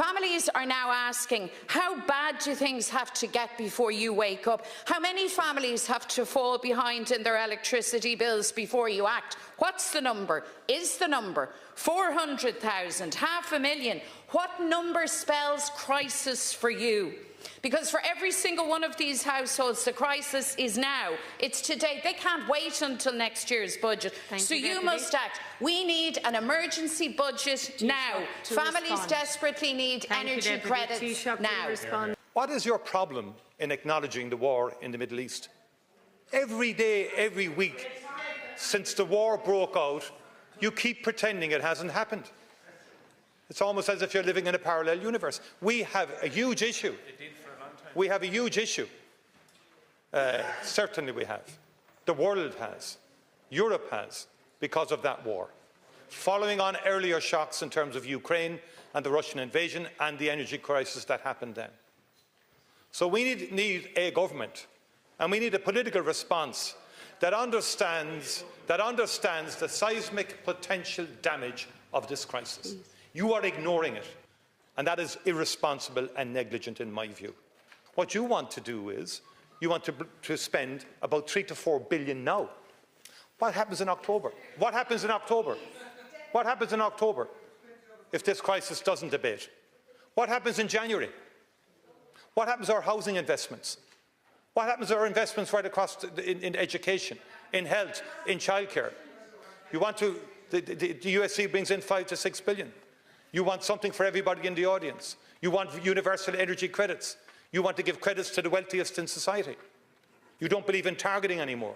Families are now asking, how bad do things have to get before you wake up? How many families have to fall behind in their electricity bills before you act? What's the number? Is the number 400,000, 500,000? What number spells crisis for you? Because for every single one of these households, the crisis is now. It's today. They can't wait until next year's budget. So you must act. We need an emergency budget now. Families desperately need energy credits now. What is your problem in acknowledging the war in the Middle East? Every day, every week, since the war broke out, you keep pretending it hasn't happened. It's almost as if you're living in a parallel universe. We have a huge issue. We have a huge issue. Certainly we have. The world has. Europe has, because of that war. Following on earlier shocks in terms of Ukraine and the Russian invasion and the energy crisis that happened then. So we need a government, and we need a political response that understands the seismic potential damage of this crisis. You are ignoring it, and that is irresponsible and negligent in my view. What you want to do is, you want to spend about 3 to 4 billion now. What happens in October? What happens in October? What happens in October if this crisis doesn't abate? What happens in January? What happens to our housing investments? What happens to our investments right across in education, in health, in childcare? You want to, the USC brings in 5 to 6 billion. You want something for everybody in the audience. You want universal energy credits. You want to give credits to the wealthiest in society. You don't believe in targeting anymore.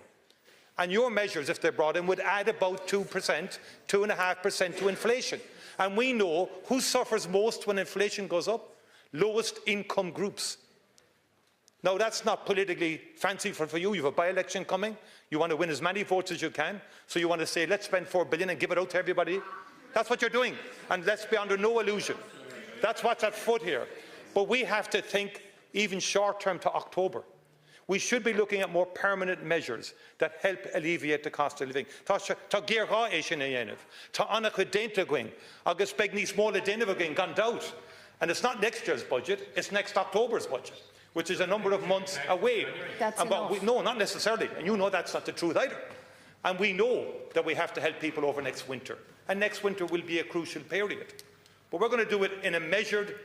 And your measures, if they're brought in, would add about 2%, 2.5% to inflation. And we know who suffers most when inflation goes up? Lowest income groups. Now, that's not politically fanciful for you. You have a by-election coming. You want to win as many votes as you can. So you want to say, let's spend 4 billion and give it out to everybody. That's what you're doing. And let's be under no illusion. That's what's at foot here. But we have to think even short-term to October. We should be looking at more permanent measures that help alleviate the cost of living. Tá géará é sin a dhéanamh. Tá annach chu déanta going, agus beag níos móla déanamh going gone out. And it's not next year's budget, it's next October's budget, which is a number of months away. No, not necessarily. And you know that's not the truth either. And we know that we have to help people over next winter. And next winter will be a crucial period. But we're going to do it in a measured,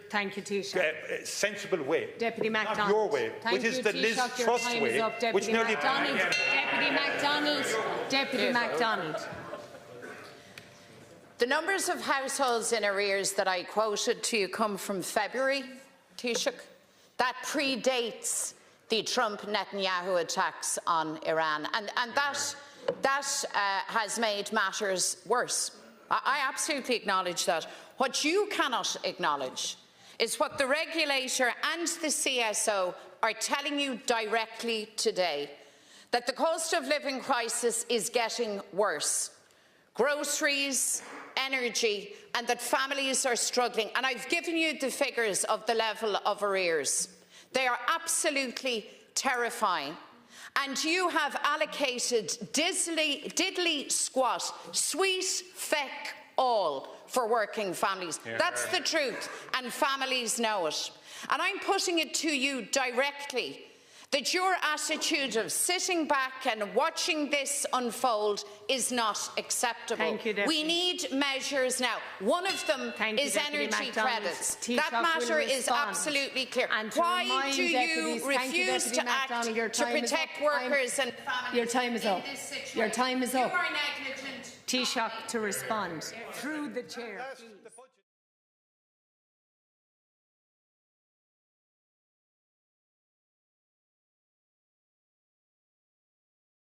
sensible way. Deputy McDonald. Not your way, which is the Liz Truss way, which nearly... Deputy McDonald. The numbers of households in arrears that I quoted to you come from February, Taoiseach. That predates the Trump-Netanyahu attacks on Iran. And that has made matters worse. I absolutely acknowledge that. What you cannot acknowledge is what the regulator and the CSO are telling you directly today, that the cost of living crisis is getting worse. Groceries, energy, and that families are struggling. And I've given you the figures of the level of arrears. They are absolutely terrifying. And you have allocated diddly squat, sweet feck all for working families. That's the truth, and families know it. And I'm putting it to you directly that your attitude of sitting back and watching this unfold is not acceptable. We need measures now. One of them is energy credits. That matter is absolutely clear. Why do you refuse to act to protect workers and families? Your time is up. Your time is up. You are negligent. Taoiseach to respond through the chair.